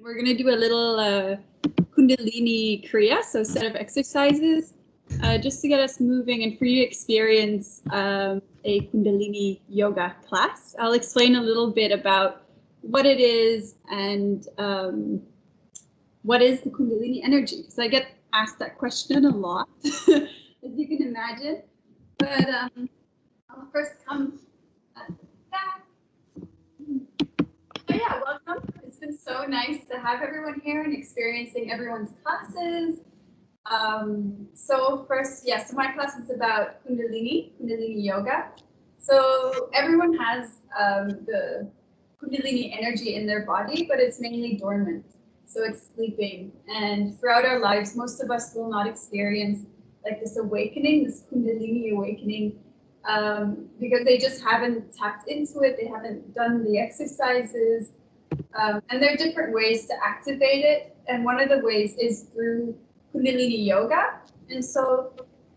We're going to do a little Kundalini Kriya, so a set of exercises, just to get us moving and for you to experience a Kundalini yoga class. I'll explain a little bit about what it is and what is the Kundalini energy, because I get asked that question a lot, as you can imagine. But I'll first come at that. So yeah, welcome. It's been so nice to have everyone here and experiencing everyone's classes. So first, yes, so my class is about Kundalini yoga. So everyone has the Kundalini energy in their body, but it's mainly dormant. So it's sleeping. And throughout our lives, most of us will not experience like this awakening, this Kundalini awakening, because they just haven't tapped into it. They haven't done the exercises. And there are different ways to activate it. And one of the ways is through Kundalini yoga. And so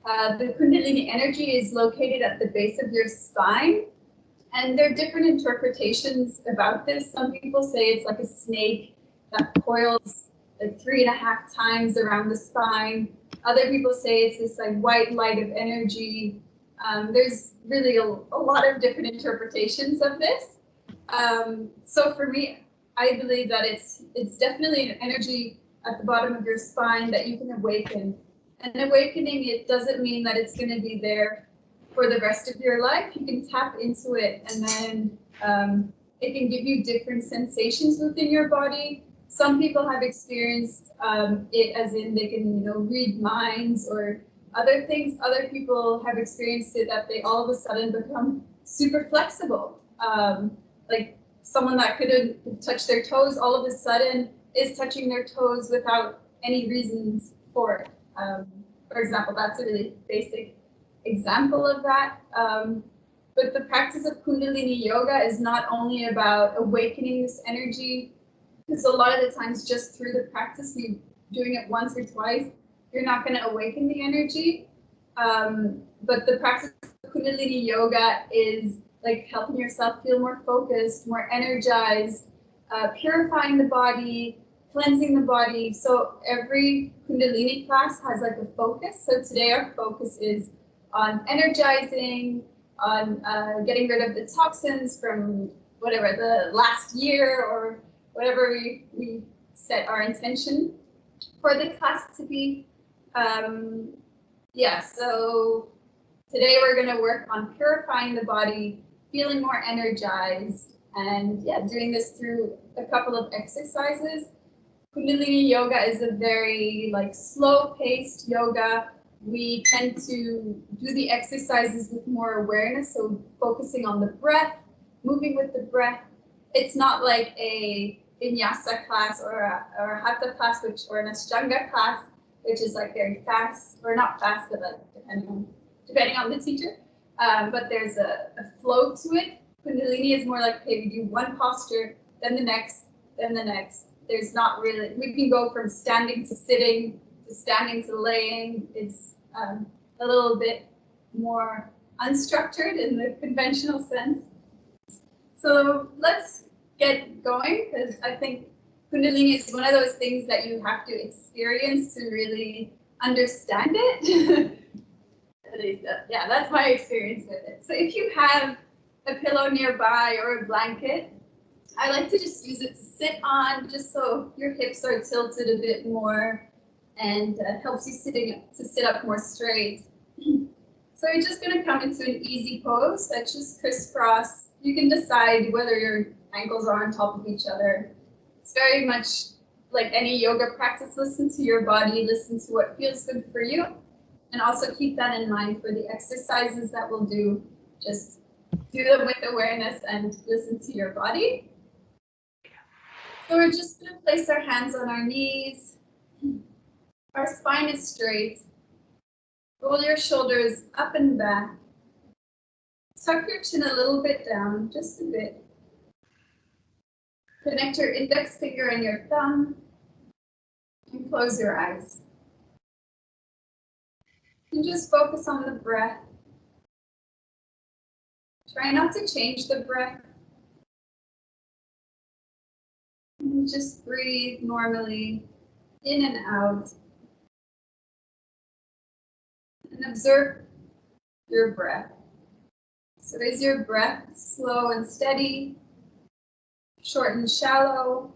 the Kundalini energy is located at the base of your spine. And there are different interpretations about this. Some people say it's like a snake that coils like 3.5 times around the spine. Other people say it's this like white light of energy. There's really a lot of different interpretations of this. So for me, I believe that it's definitely an energy at the bottom of your spine that you can awaken. And awakening, it doesn't mean that it's going to be there for the rest of your life. You can tap into it, and then it can give you different sensations within your body. Some people have experienced it as in they can, read minds or other things. Other people have experienced it that they all of a sudden become super flexible. Like someone that couldn't touch their toes all of a sudden is touching their toes without any reasons for it. For example, that's a really basic example of that. But the practice of Kundalini yoga is not only about awakening this energy, because a lot of the times just through the practice, doing it once or twice, you're not going to awaken the energy. But the practice of Kundalini yoga is like helping yourself feel more focused, more energized, purifying the body, cleansing the body. So every Kundalini class has like a focus. So today our focus is on energizing, on getting rid of the toxins from whatever the last year or whatever we set our intention for the class to be. So today we're going to work on purifying the body, feeling more energized, and doing this through a couple of exercises. Kundalini yoga is a very slow-paced yoga. We tend to do the exercises with more awareness, so focusing on the breath, moving with the breath. It's not like a vinyasa class or a hatha class, or an ashtanga class, which is like very fast, or not fast, but like depending on the teacher. But there's a flow to it. Kundalini is more like, okay, we do one posture, then the next, then the next. There's not really, we can go from standing to sitting, to standing to laying. It's a little bit more unstructured in the conventional sense. So let's get going, because I think Kundalini is one of those things that you have to experience to really understand it. At least, that's my experience with it. So if you have a pillow nearby or a blanket, I like to just use it to sit on, just so your hips are tilted a bit more and helps you sit up more straight. So you're just going to come into an easy pose that's just crisscross. You can decide whether your ankles are on top of each other. It's very much like any yoga practice. Listen to your body, listen to what feels good for you, and also keep that in mind for the exercises that we'll do. Just do them with awareness and listen to your body. So we're just going to place our hands on our knees. Our spine is straight. Roll your shoulders up and back. Tuck your chin a little bit down, just a bit. Connect your index finger and your thumb, and close your eyes. And just focus on the breath. Try not to change the breath. And just breathe normally in and out. And observe your breath. So is your breath slow and steady, short and shallow?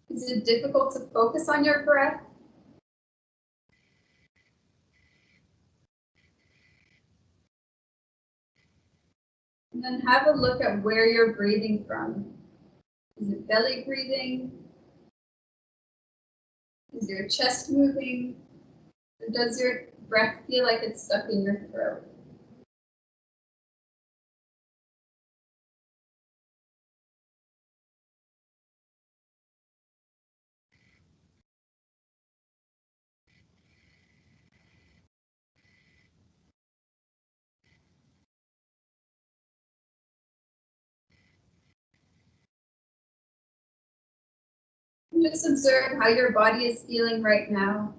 Is it difficult to focus on your breath? And then have a look at where you're breathing from. Is it belly breathing? Is your chest moving? Or does your breath feel like it's stuck in your throat? And just observe how your body is feeling right now.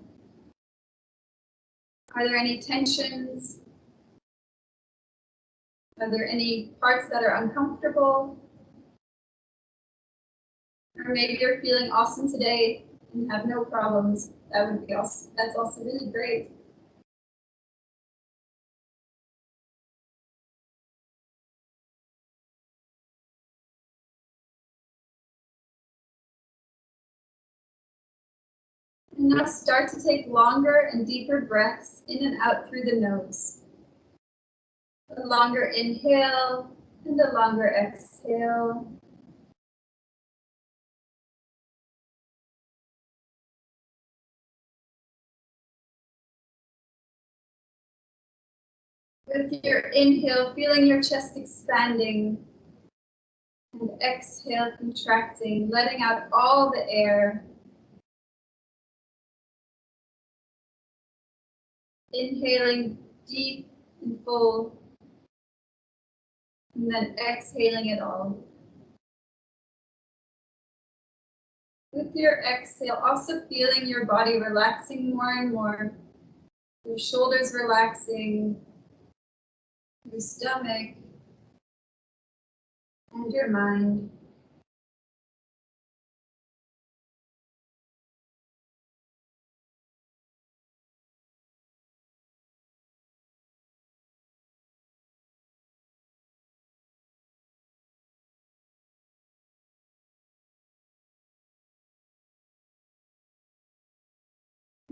Are there any tensions? Are there any parts that are uncomfortable? Or maybe you're feeling awesome today and have no problems. That would be awesome. That's also really great. And now start to take longer and deeper breaths in and out through the nose. A longer inhale and a longer exhale. With your inhale, feeling your chest expanding, and exhale, contracting, letting out all the air. Inhaling deep and full, and then exhaling it all. With your exhale, also feeling your body relaxing more and more. Your shoulders relaxing, your stomach, and your mind.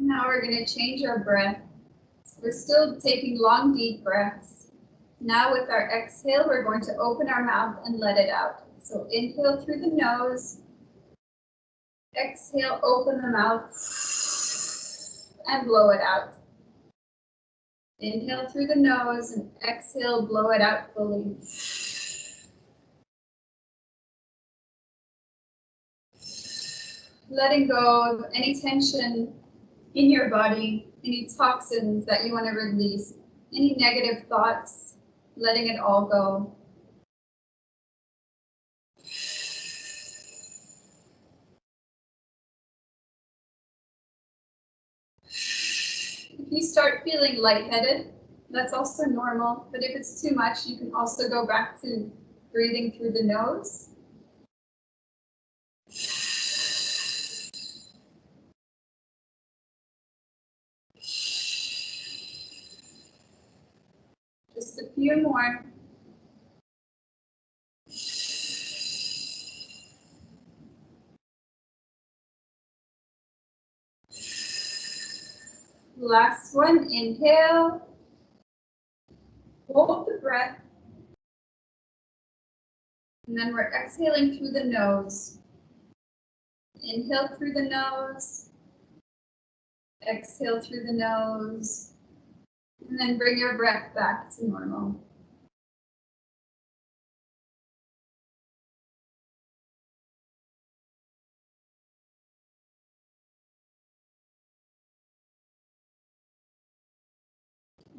Now we're going to change our breath. We're still taking long, deep breaths. Now with our exhale, we're going to open our mouth and let it out. So inhale through the nose. Exhale, open the mouth and blow it out. Inhale through the nose and exhale, blow it out fully. Letting go of any tension in your body, any toxins that you want to release, any negative thoughts, letting it all go. If you start feeling lightheaded, that's also normal, but if it's too much, you can also go back to breathing through the nose. Just a few more. Last one, inhale. Hold the breath. And then we're exhaling through the nose. Inhale through the nose. Exhale through the nose. And then bring your breath back to normal.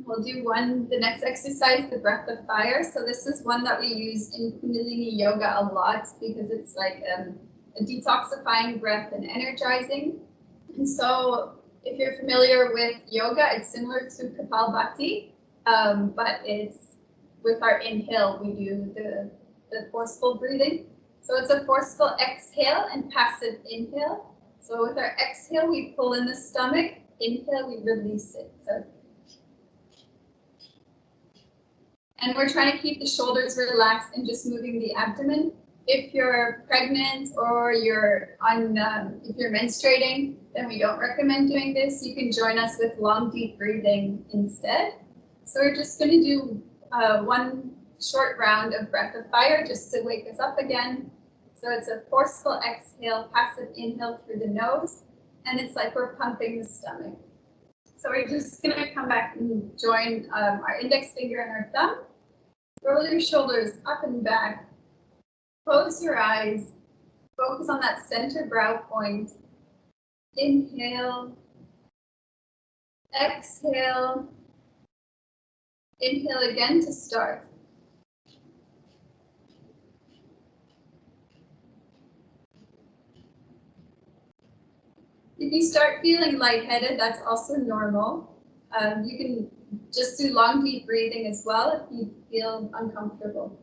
We'll do the next exercise, the breath of fire. So this is one that we use in Kundalini yoga a lot because it's like a detoxifying breath and energizing. And so if you're familiar with yoga, it's similar to Kapalbhati, but it's with our inhale, we do the forceful breathing. So it's a forceful exhale and passive inhale. So with our exhale, we pull in the stomach. Inhale, we release it. So, and we're trying to keep the shoulders relaxed and just moving the abdomen. If you're pregnant or you're on, if you're menstruating, then we don't recommend doing this. You can join us with long, deep breathing instead. So we're just going to do one short round of breath of fire just to wake us up again. So it's a forceful exhale, passive inhale through the nose, and it's like we're pumping the stomach. So we're just going to come back and join our index finger and our thumb. Roll your shoulders up and back. Close your eyes. Focus on that center brow point. Inhale. Exhale. Inhale again to start. If you start feeling lightheaded, that's also normal. You can just do long, deep breathing as well if you feel uncomfortable.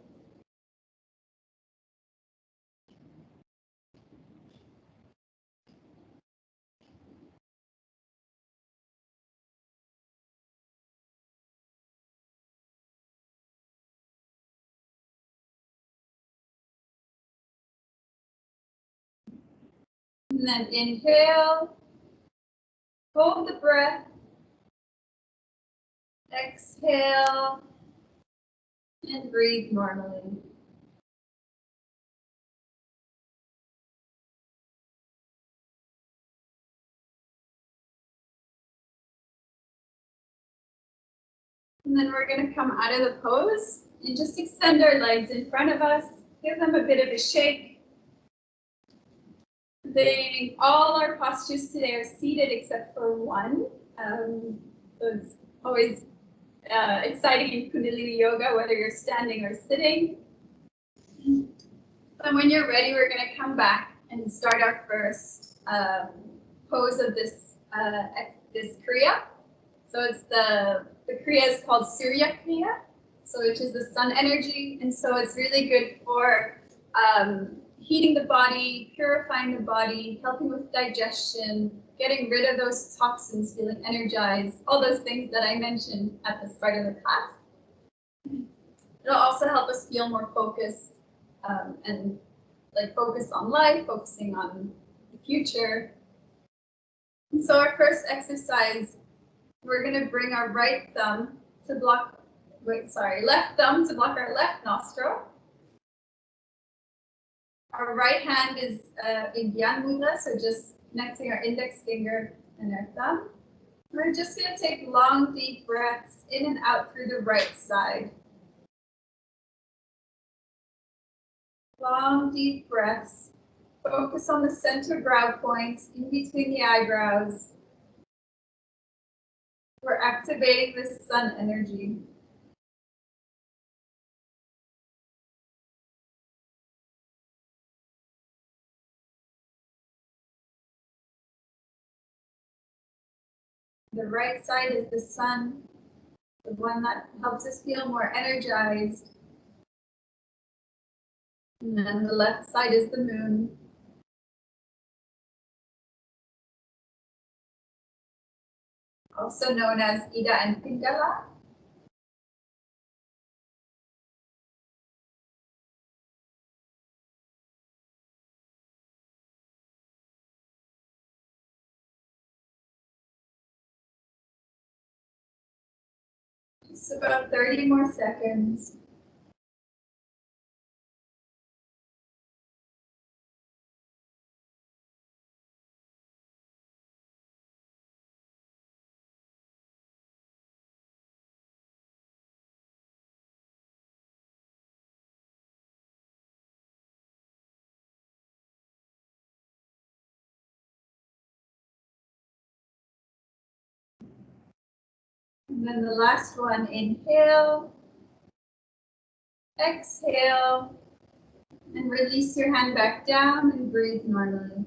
And then inhale, hold the breath, exhale, and breathe normally. And then we're going to come out of the pose and just extend our legs in front of us, give them a bit of a shake. All our postures today are seated except for one. So it's always exciting in Kundalini yoga, whether you're standing or sitting. And when you're ready, we're going to come back and start our first pose of this Kriya. So it's the Kriya is called Surya Kriya, so which is the sun energy, and so it's really good for heating the body, purifying the body, helping with digestion, getting rid of those toxins, feeling energized, all those things that I mentioned at the start of the class. It'll also help us feel more focused and like focused on life, focusing on the future. And so our first exercise, we're going to bring our left thumb to block our left nostril. Our right hand is in Gyan Mudra, so just connecting our index finger and our thumb. We're just going to take long, deep breaths in and out through the right side. Long, deep breaths. Focus on the center brow points in between the eyebrows. We're activating this sun energy. The right side is the sun, the one that helps us feel more energized. And then the left side is the moon. Also known as Ida and Pingala. Just about 30 more seconds. And then the last one, inhale, exhale, and release your hand back down and breathe normally.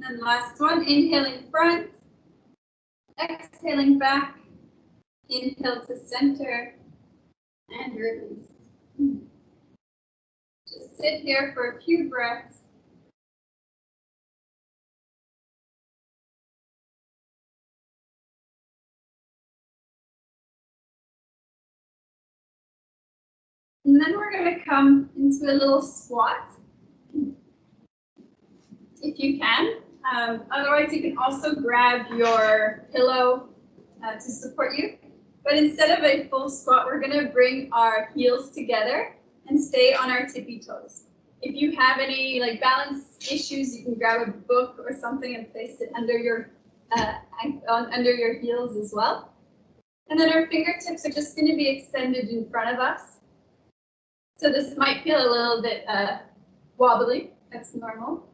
And then last one, inhaling front, exhaling back, inhale to center, and release. Just sit here for a few breaths. And then we're going to come into a little squat, if you can. Otherwise, you can also grab your pillow to support you. But instead of a full squat, we're going to bring our heels together and stay on our tippy toes. If you have any balance issues, you can grab a book or something and place it under your heels as well. And then our fingertips are just going to be extended in front of us. So this might feel a little bit wobbly. That's normal.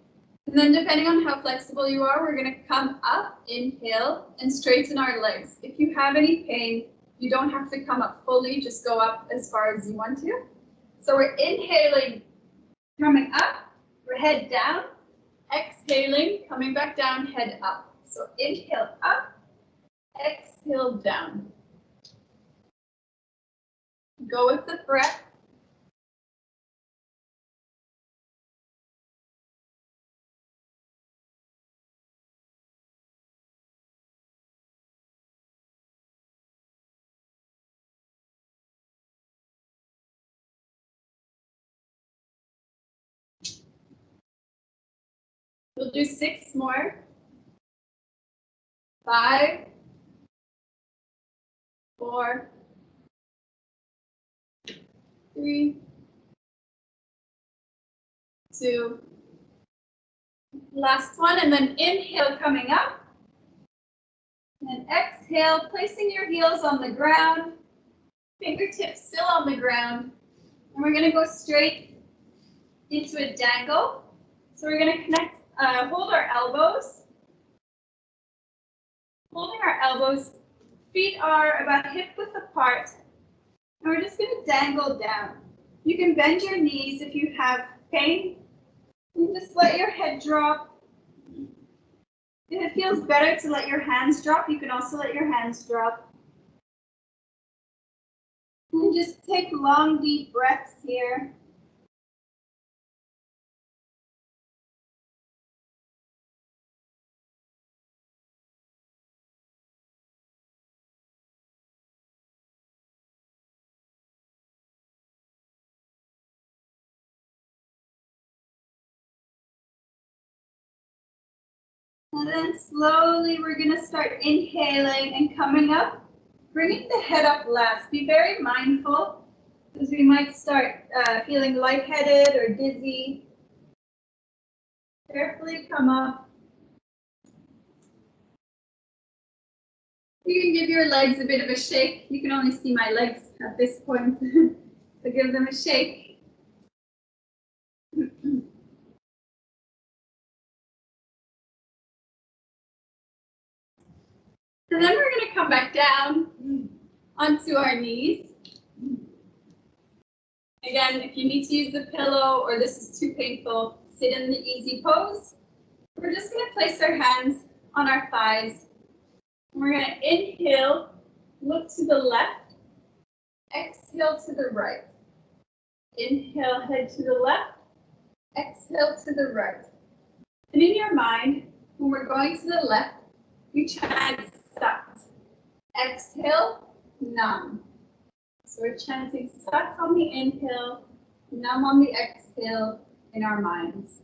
And then depending on how flexible you are, we're going to come up, inhale, and straighten our legs. If you have any pain, you don't have to come up fully, just go up as far as you want to. So we're inhaling, coming up, we're head down, exhaling, coming back down, head up. So inhale up, exhale down. Go with the breath. We'll do 6 more. 5, 4, 3, 2. Last one, and then inhale coming up. And exhale, placing your heels on the ground, fingertips still on the ground. And we're going to go straight into a dangle. So we're going to connect, hold our elbows. Holding our elbows, feet are about hip width apart. And we're just going to dangle down. You can bend your knees if you have pain. And just let your head drop. If it feels better to let your hands drop, you can also let your hands drop. And just take long, deep breaths here. And then slowly we're going to start inhaling and coming up, bringing the head up last. Be very mindful because we might start feeling lightheaded or dizzy. Carefully come up. You can give your legs a bit of a shake. You can only see my legs at this point, so give them a shake. And then we're going to come back down onto our knees. Again, if you need to use the pillow or this is too painful, sit in the easy pose. We're just going to place our hands on our thighs. We're going to inhale, look to the left, exhale to the right. Inhale, head to the left, exhale to the right. And in your mind, when we're going to the left, we chant Sat. Exhale, Nam. So we're chanting Sat on the inhale, Nam on the exhale in our minds.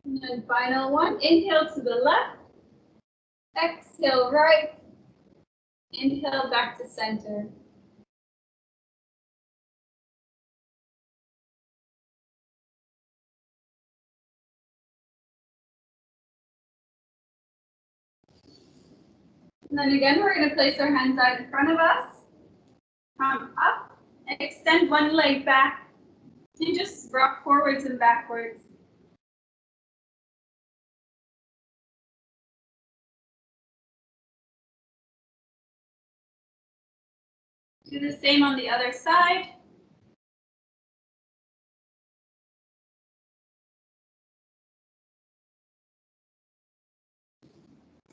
And then final one, inhale to the left, exhale right, inhale back to center. And then again, we're going to place our hands out in front of us, come up, and extend one leg back, and just rock forwards and backwards. Do the same on the other side.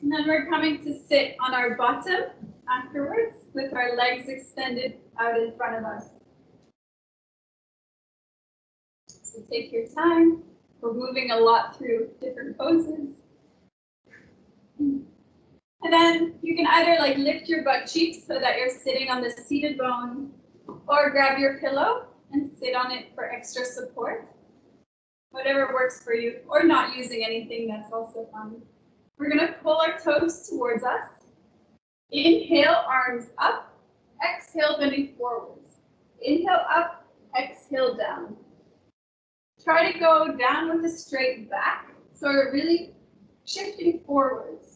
And then we're coming to sit on our bottom afterwards with our legs extended out in front of us. So take your time. We're moving a lot through different poses. And then you can either like lift your butt cheeks so that you're sitting on the seated bone, or grab your pillow and sit on it for extra support. Whatever works for you, or not using anything, that's also fine. We're gonna pull our toes towards us. Inhale, arms up. Exhale, bending forwards. Inhale up, exhale down. Try to go down with a straight back, so we're really shifting forwards.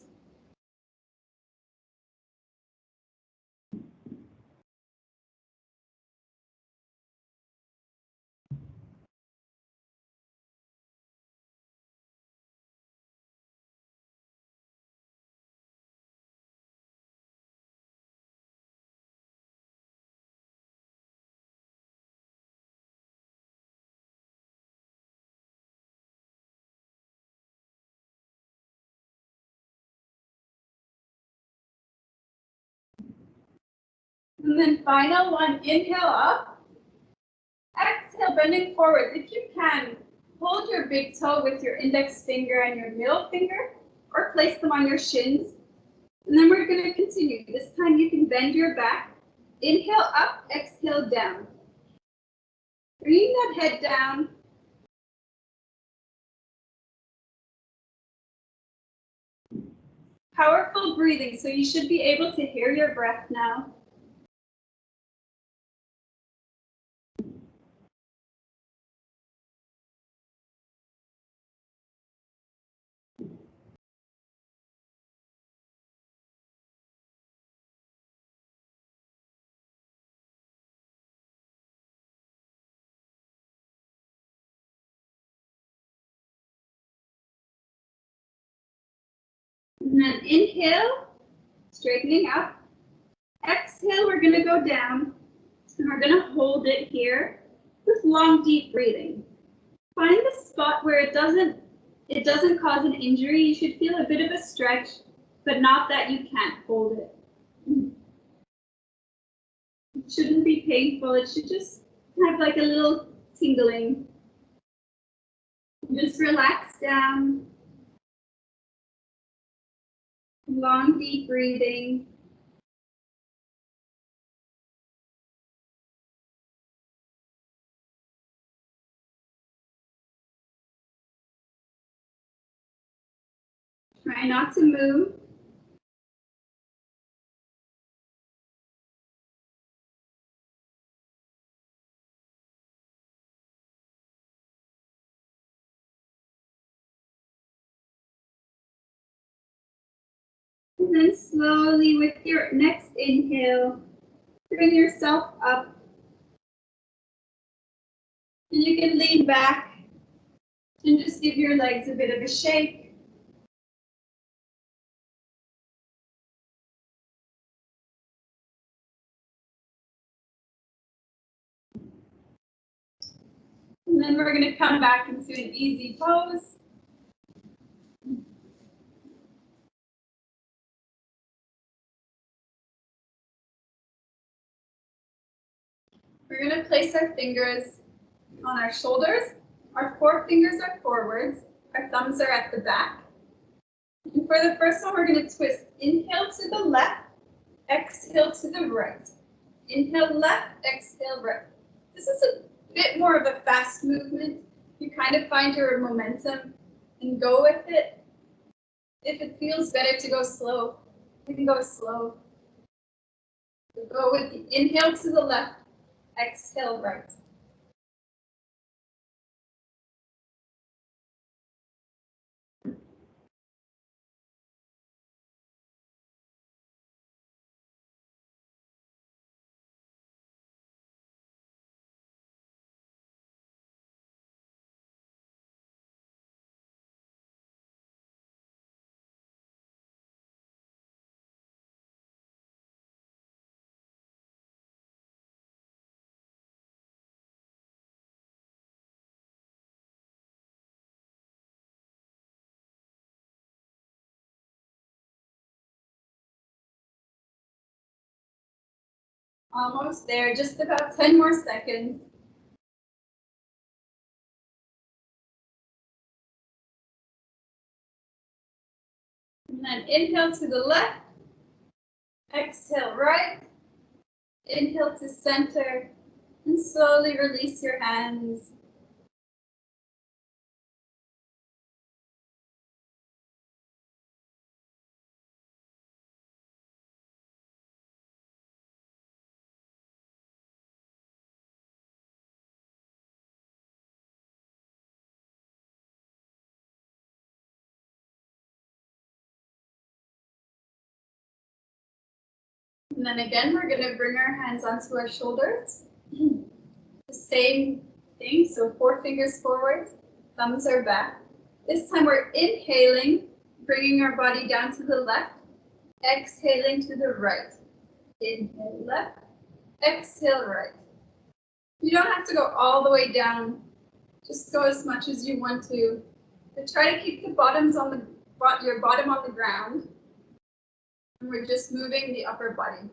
And then final one, inhale up. Exhale, bending forward. If you can, hold your big toe with your index finger and your middle finger, or place them on your shins. And then we're going to continue. This time you can bend your back. Inhale up, exhale down. Bringing that head down. Powerful breathing, so you should be able to hear your breath now. And then inhale, straightening up. Exhale, we're going to go down, and we're going to hold it here with long, deep breathing. Find the spot where it doesn't cause an injury. You should feel a bit of a stretch, but not that you can't hold it. It shouldn't be painful. It should just have like a little tingling. Just relax down. Long, deep breathing. Try not to move. And then slowly with your next inhale, bring yourself up. And you can lean back and just give your legs a bit of a shake. And then we're going to come back into an easy pose. We're going to place our fingers on our shoulders. Our forefingers are forwards. Our thumbs are at the back. And for the first one, we're going to twist. Inhale to the left, exhale to the right. Inhale left, exhale right. This is a bit more of a fast movement. You kind of find your momentum and go with it. If it feels better to go slow, you can go slow. So go with the inhale to the left, exhale right. Almost there, just about 10 more seconds. And then inhale to the left, exhale right, inhale to center, and slowly release your hands. And then again, we're going to bring our hands onto our shoulders. The same thing, so 4 fingers forward, thumbs are back. This time we're inhaling, bringing our body down to the left, exhaling to the right. Inhale left, exhale right. You don't have to go all the way down, just go as much as you want to. But try to keep the bottoms on your bottom on the ground. And we're just moving the upper body.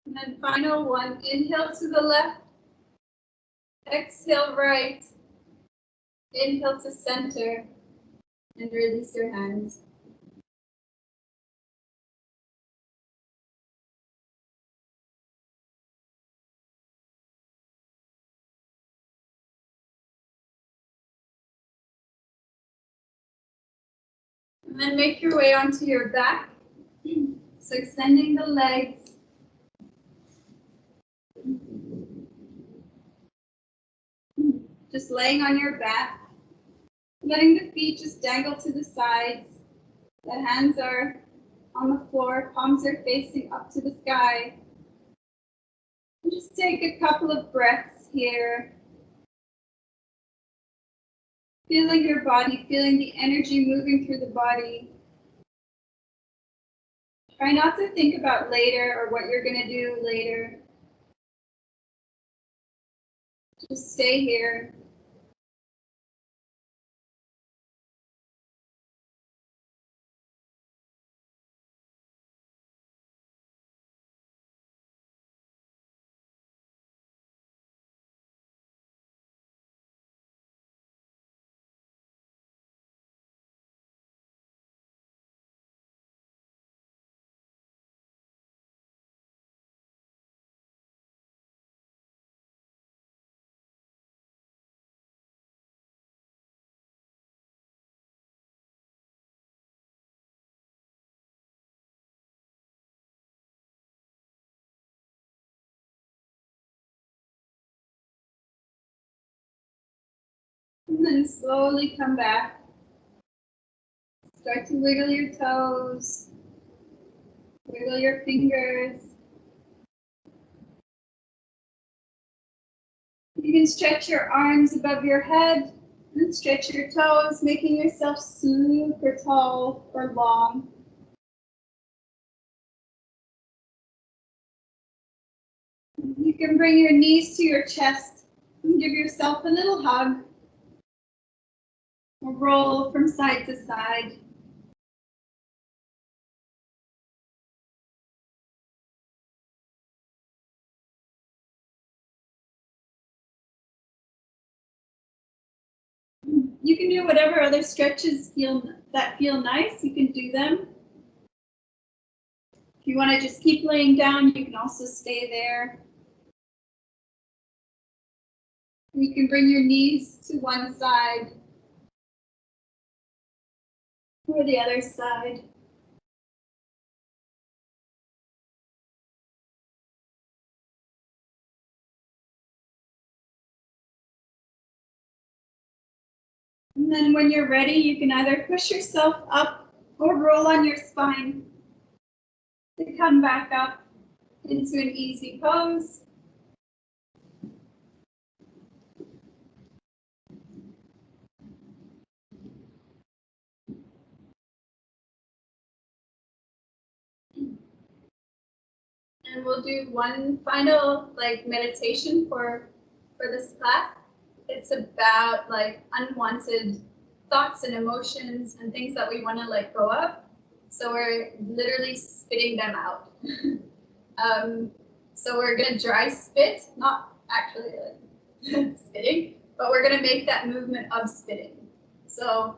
And then final one, inhale to the left, exhale right, inhale to center, and release your hands. And then make your way onto your back. So extending the legs. Just laying on your back. Letting the feet just dangle to the sides. The hands are on the floor, palms are facing up to the sky. And just take a couple of breaths here. Feeling your body, feeling the energy moving through the body. Try not to think about later or what you're going to do later. Just stay here. And then slowly come back. Start to wiggle your toes. Wiggle your fingers. You can stretch your arms above your head and stretch your toes, making yourself super tall or long. can bring your knees to your chest and give yourself a little hug. Or roll from side to side. You can do whatever other stretches feel nice. You can do them. If you want to just keep laying down, you can also stay there. You can bring your knees to one side or the other side. And then when you're ready, you can either push yourself up or roll on your spine to come back up into an easy pose. And we'll do one final meditation for this class. It's about unwanted thoughts and emotions and things that we want to let go of. So we're literally spitting them out. So we're gonna dry spit, not actually spitting, but we're gonna make that movement of spitting. So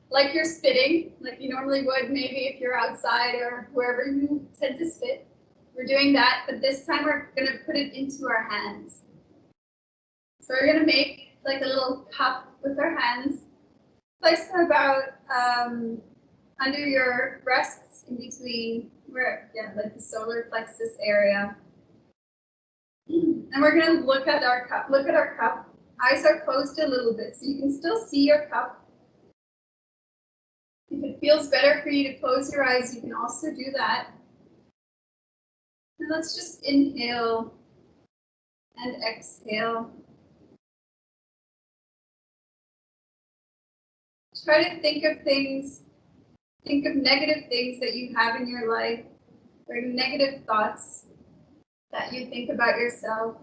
like you're spitting, like you normally would maybe if you're outside or wherever you tend to spit. We're doing that, but this time we're gonna put it into our hands. So we're gonna make like a little cup with our hands. Place them about under your breasts, in between like the solar plexus area. And we're gonna look at our cup. Look at our cup. Eyes are closed a little bit, so you can still see your cup. If it feels better for you to close your eyes, you can also do that. And let's just inhale and exhale. Try to think of negative things that you have in your life, or negative thoughts that you think about yourself.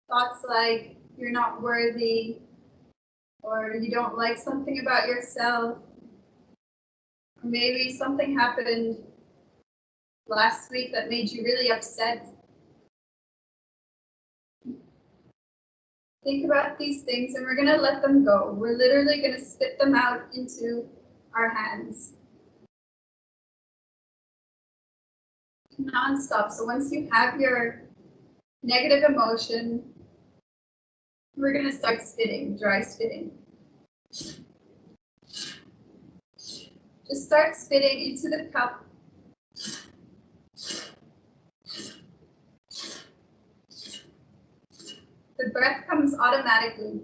Thoughts like you're not worthy, or you don't like something about yourself, or maybe something happened last week that made you really upset. Think about these things and we're going to let them go. We're literally going to spit them out into our hands. Non-stop. So once you have your negative emotion, we're going to start spitting, dry spitting. Just start spitting into the cup. The breath comes automatically.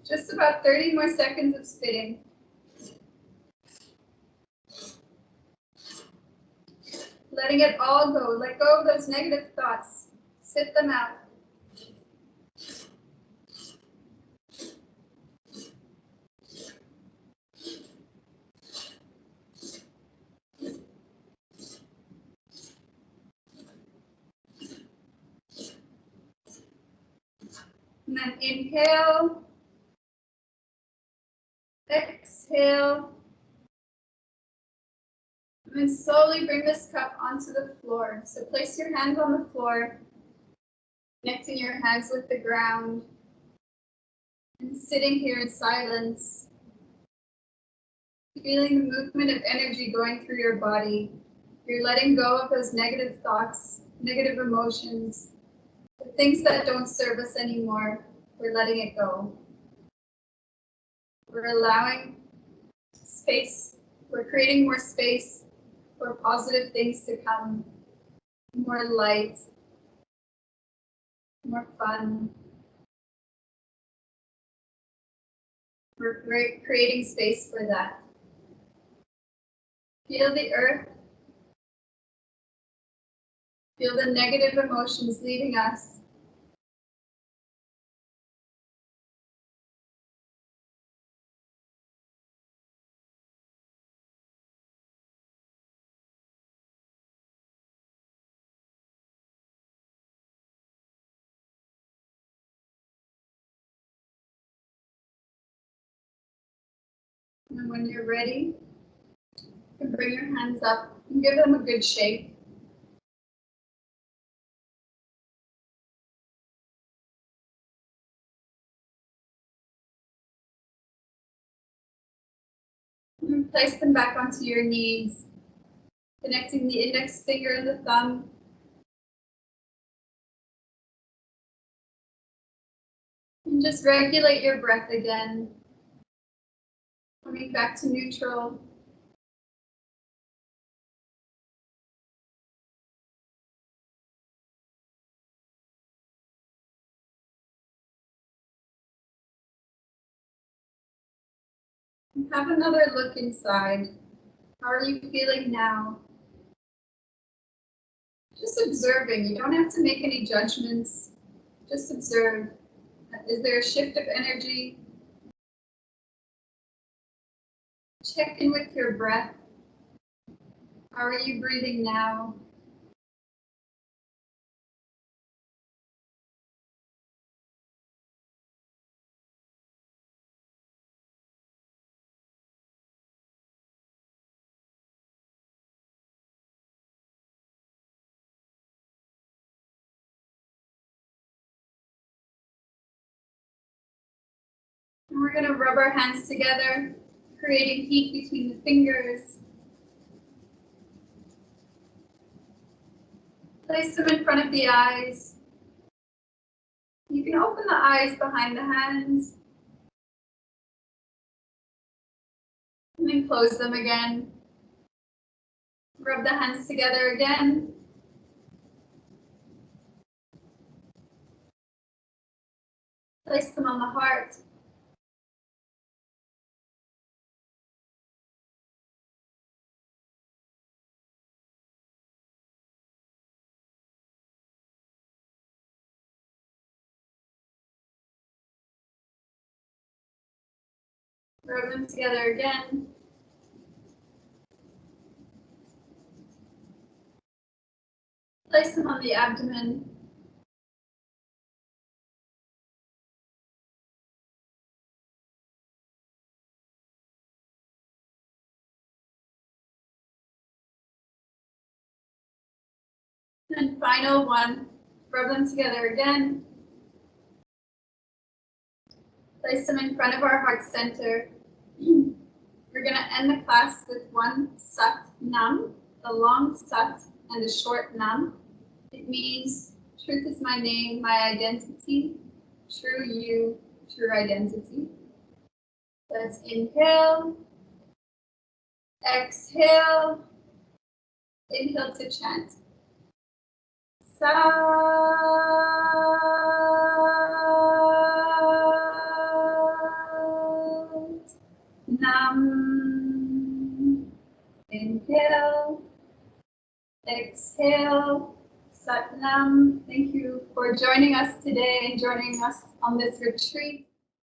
Just about 30 more seconds of spitting. Letting it all go. Let go of those negative thoughts. Spit them out. And then inhale. Exhale. And then slowly bring this cup onto the floor. So place your hands on the floor, connecting your hands with the ground, and sitting here in silence, feeling the movement of energy going through your body. You're letting go of those negative thoughts, negative emotions, the things that don't serve us anymore. We're letting it go. We're allowing space. We're creating more space for positive things to come, more light, more fun. We're creating space for that. Feel the earth. Feel the negative emotions leaving us. And when you're ready, you can bring your hands up and give them a good shake. And place them back onto your knees, connecting the index finger and the thumb. And just regulate your breath again. Coming back to neutral. And have another look inside. How are you feeling now? Just observing. You don't have to make any judgments. Just observe. Is there a shift of energy? Check in with your breath. How are you breathing now? And we're going to rub our hands together, creating heat between the fingers. Place them in front of the eyes. You can open the eyes behind the hands. And then close them again. Rub the hands together again. Place them on the heart. Rub them together again. Place them on the abdomen. And final one, rub them together again. Place them in front of our heart center. We're going to end the class with one Sat Nam, a long Sat and a short Nam. It means truth is my name, my identity, true you, true identity. Let's inhale, exhale, inhale to chant. Sat Nam. Inhale, exhale, Sat Nam. Thank you for joining us today and joining us on this retreat.